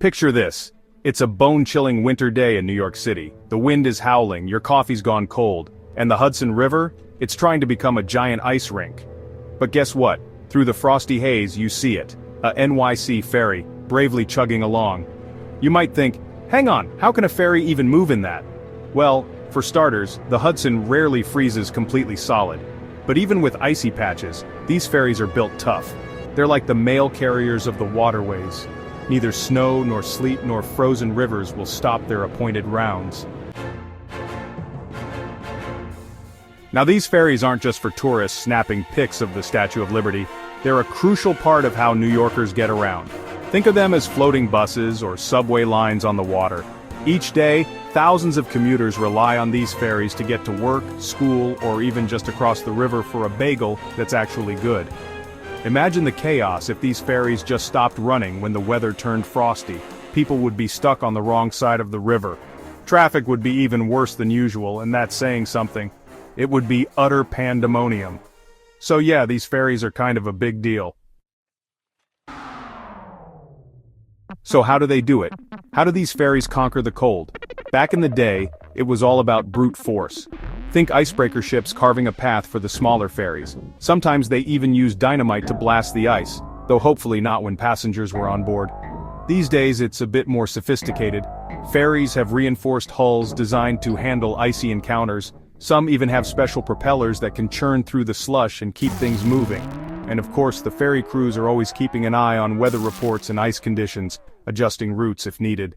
Picture this. It's a bone-chilling winter day in New York City. The wind is howling, your coffee's gone cold, and the Hudson River, it's trying to become a giant ice rink. But guess what? Through the frosty haze, you see it. A NYC ferry, bravely chugging along. You might think, hang on, how can a ferry even move in that? Well, for starters, the Hudson rarely freezes completely solid. But even with icy patches, these ferries are built tough. They're like the mail carriers of the waterways. Neither snow nor sleet nor frozen rivers will stop their appointed rounds. Now these ferries aren't just for tourists snapping pics of the Statue of Liberty. They're a crucial part of how New Yorkers get around. Think of them as floating buses or subway lines on the water. Each day, thousands of commuters rely on these ferries to get to work, school, or even just across the river for a bagel that's actually good. Imagine the chaos if these ferries just stopped running when the weather turned frosty. People would be stuck on the wrong side of the river. Traffic would be even worse than usual, and that's saying something. It would be utter pandemonium. So yeah, these ferries are kind of a big deal. So how do they do it? How do these ferries conquer the cold? Back in the day, it was all about brute force. Think icebreaker ships carving a path for the smaller ferries. Sometimes they even used dynamite to blast the ice, though hopefully not when passengers were on board. These days it's a bit more sophisticated. Ferries have reinforced hulls designed to handle icy encounters. Some even have special propellers that can churn through the slush and keep things moving. And of course, the ferry crews are always keeping an eye on weather reports and ice conditions, adjusting routes if needed.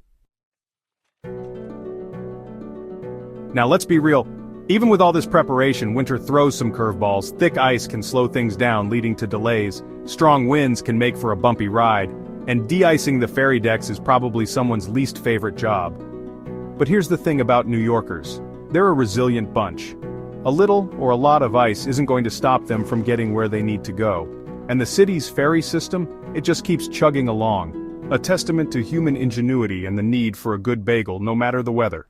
Now let's be real. Even with all this preparation, winter throws some curveballs. Thick ice can slow things down, leading to delays. Strong winds can make for a bumpy ride. And de-icing the ferry decks is probably someone's least favorite job. But here's the thing about New Yorkers. They're a resilient bunch. A little or a lot of ice isn't going to stop them from getting where they need to go. And the city's ferry system, it just keeps chugging along. A testament to human ingenuity and the need for a good bagel no matter the weather.